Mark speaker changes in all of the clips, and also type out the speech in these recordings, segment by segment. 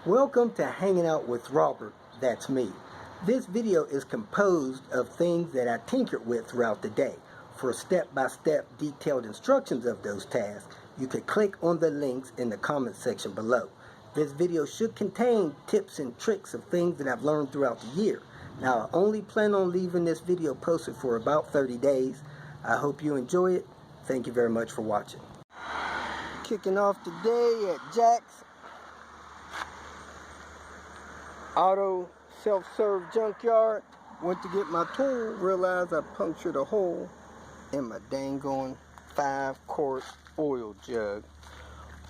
Speaker 1: Welcome to Hanging Out with Robert, that's me. This video is composed of things that I tinkered with throughout the day. For step-by-step detailed instructions of those tasks, you can click on the links in the comment section below. This video should contain tips and tricks of things that I've learned throughout the year. Now, I only plan on leaving this video posted for about 30 days. I hope you enjoy it. Thank you very much for watching. Kicking off today at Jack's Auto Self-Serve Junkyard. Went to get my tool, realized I punctured a hole in my dang-on 5-quart oil jug.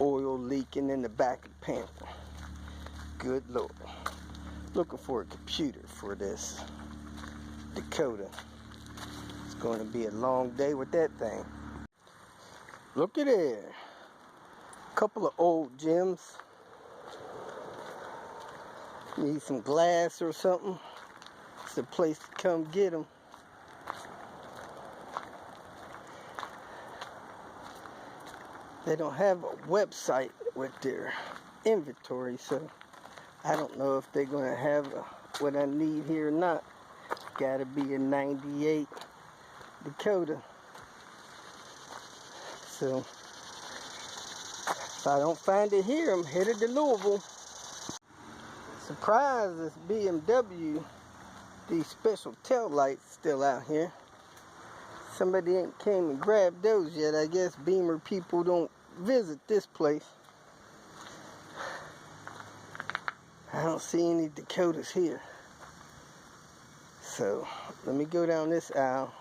Speaker 1: Oil leaking in the back of the Panther. Good Lord. Looking for a computer for this Dakota. It's going to be a long day with that thing. Look at there. Couple of old gems. Need some glass or something. It's a place to come get them. They don't have a website with their inventory, so I don't know if they're going to have what I need here or not. Gotta be a 98 Dakota. So if I don't find it here, I'm headed to Louisville. Surprised this BMW, these special tail lights still out here. Somebody ain't came and grabbed those yet. I guess Beamer people don't visit this place. I don't see any Dakotas here. So let me go down this aisle,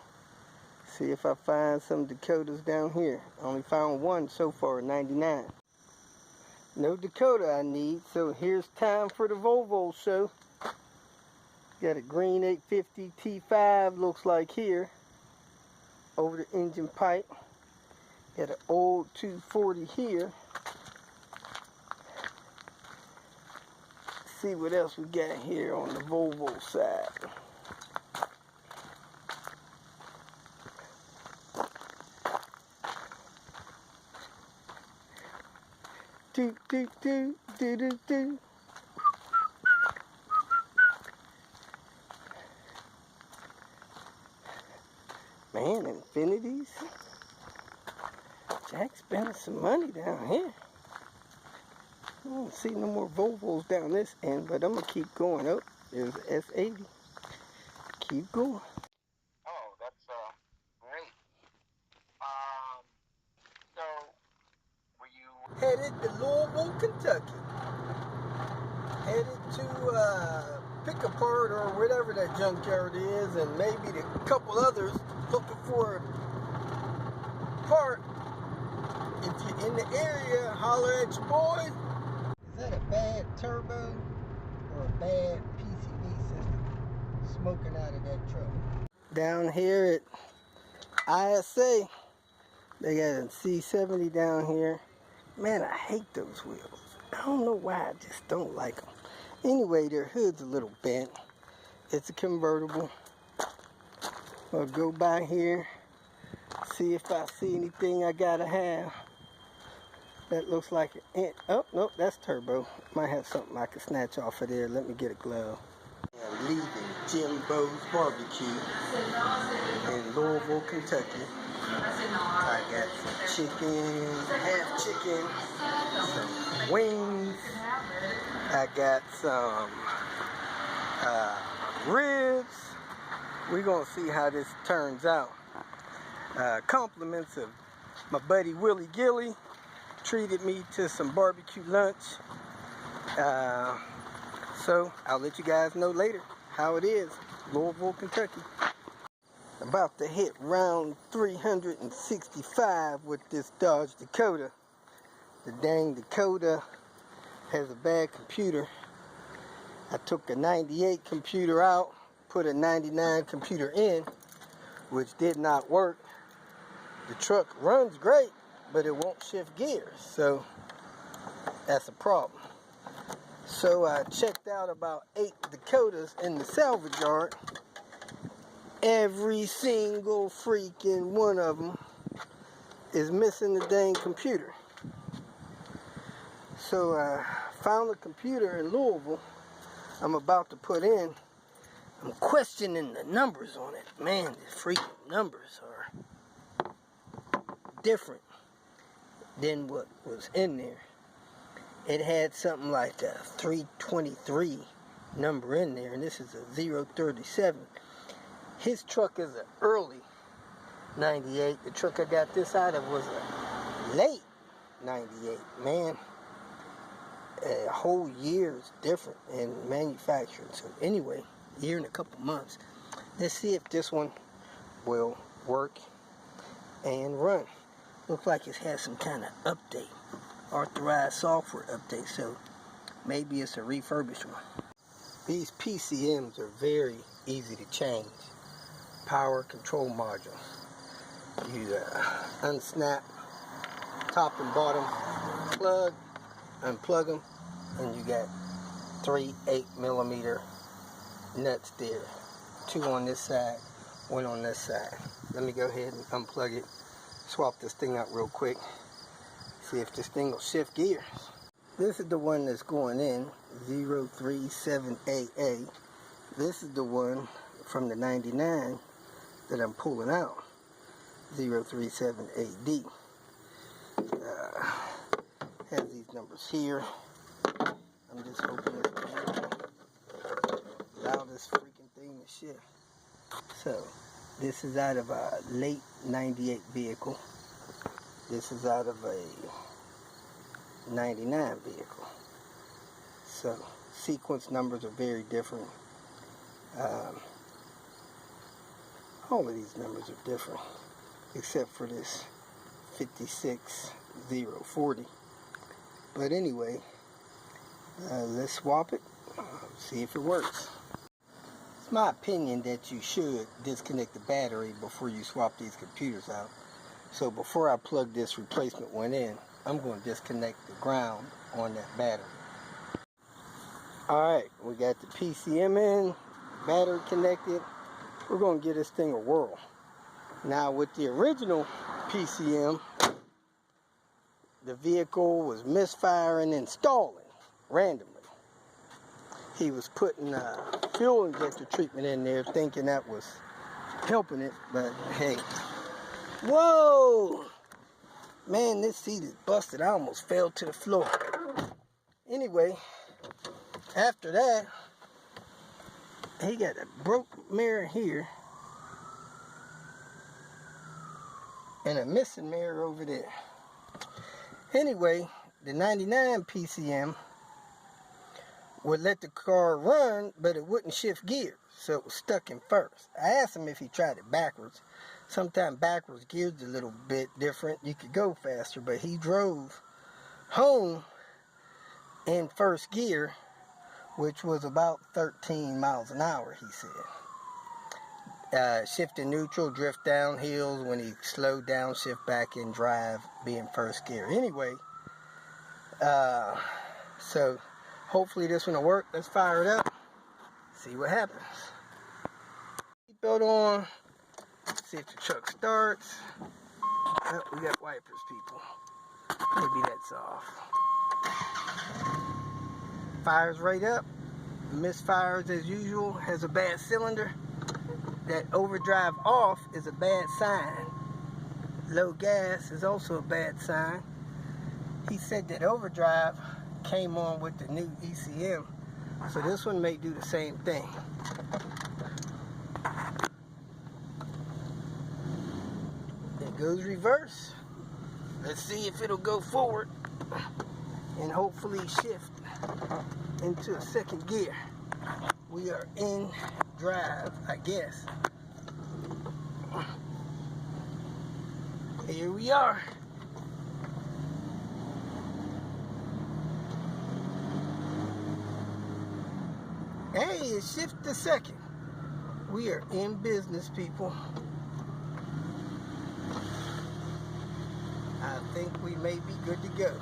Speaker 1: see if I find some Dakotas down here. I only found one so far, 99. No Dakota I need, so here's time for the Volvo show. Got a green 850 T5, looks like here, over the engine pipe. Got an old 240 here. See what else we got here on the Volvo side. Do do do do do do. Man, Infinities. Jack's spending some money down here. I don't see no more Volvos down this end, but I'm gonna keep going up. There's the S80. Keep going.
Speaker 2: Oh, that's great. So were you
Speaker 1: Headed to Louisville, Kentucky. Headed to pick apart or whatever that junkyard is, and maybe a couple others looking for a part. If you're in the area, holler at your boys. Is that a bad turbo or a bad PCV system smoking out of that truck? Down here at ISA, they got a C70 down here. Man, I hate those wheels. I don't know why, I just don't like them. Anyway, their hood's a little bent. It's a convertible. I'll go by here, see if I see anything I gotta have. That looks like an oh, nope, that's turbo. Might have something I can snatch off of there. Let me get a glove. I'm leaving Jimbo's Barbecue in Louisville, Kentucky. I got some chicken, half chicken, some wings. I got some ribs. We're gonna see how this turns out. Compliments of my buddy Willie Gilly. Treated me to some barbecue lunch. So I'll let you guys know later how it is. Louisville, Kentucky. About to hit round 365 with this Dodge Dakota. The dang Dakota has a bad computer. I took a 98 computer out, put a 99 computer in, which did not work. The truck runs great, but it won't shift gears, so that's a problem. So I checked out about 8 Dakotas in the salvage yard. Every single freaking one of them is missing the dang computer. So I found a computer in Louisville I'm about to put in. I'm questioning the numbers on it. Man, the freaking numbers are different than what was in there. It had something like a 323 number in there, and this is a 037. His truck is an early 98. The truck I got this out of was a late 98. Man, a whole year is different in manufacturing. So anyway, a year and a couple months. Let's see if this one will work and run. Looks like it has some kind of update, authorized software update, so maybe it's a refurbished one. These PCMs are very easy to change. Power control modules. You unsnap top and bottom plug, unplug them, and you got 3 8mm nuts there. 2 on this side, 1 on this side. Let me go ahead and unplug it, swap this thing out real quick, see if this thing will shift gears. This is the one that's going in, 037AA. This is the one from the 99 that I'm pulling out, 037AD. Has these numbers here. I'm just hoping it's the loudest freaking thing to shift. So, this is out of a late 98 vehicle. This is out of a 99 vehicle. So, sequence numbers are very different. All of these numbers are different, except for this 56040. But anyway, let's swap it, see if it works. It's my opinion that you should disconnect the battery before you swap these computers out. So before I plug this replacement one in, I'm going to disconnect the ground on that battery. Alright, we got the PCM in, battery connected. We're going to give this thing a whirl. Now with the original PCM, the vehicle was misfiring and stalling randomly. He was putting fuel injector treatment in there thinking that was helping it, but hey. Whoa! Man, this seat is busted. I almost fell to the floor. Anyway, after that, he got a broke mirror here and a missing mirror over there. Anyway, the 99 PCM would let the car run, but it wouldn't shift gears, so it was stuck in first. I asked him if he tried it backwards. Sometimes backwards gears a little bit different. You could go faster, but he drove home in first gear, which was about 13 miles an hour, he said. Shifting neutral, drift down hills. When he slowed down, shift back in drive, be in first gear. Anyway, so hopefully this one will work. Let's fire it up, see what happens. Seatbelt on, see if the truck starts. Oh, we got wipers, people. Maybe that's off. Fires right up, misfires as usual, has a bad cylinder. That overdrive off is a bad sign. Low gas is also a bad sign. He said that overdrive came on with the new ECM, so this one may do the same thing. It goes reverse. Let's see if it'll go forward and hopefully shift into a second gear. We are in drive, I guess. Here we are. Hey, it shifted a second. We are in business, people. I think we may be good to go.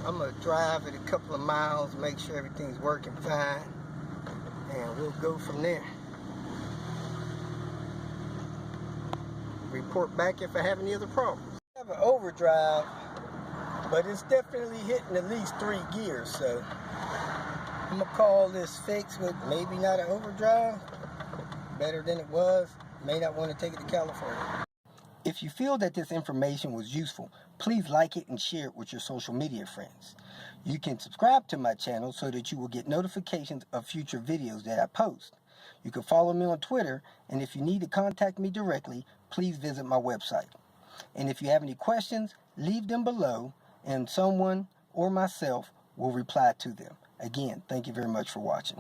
Speaker 1: I'm going to drive it a couple of miles, make sure everything's working fine, and we'll go from there. Report back if I have any other problems. I have an overdrive but it's definitely hitting at least 3 gears. So I'm gonna call this fixed with maybe not an overdrive, better than it was. May not want to take it to California. If you feel that this information was useful, please like it and share it with your social media friends. You can subscribe to my channel so that you will get notifications of future videos that I post. You can follow me on Twitter, and if you need to contact me directly, please visit my website. And if you have any questions, leave them below, and someone or myself will reply to them. Again, thank you very much for watching.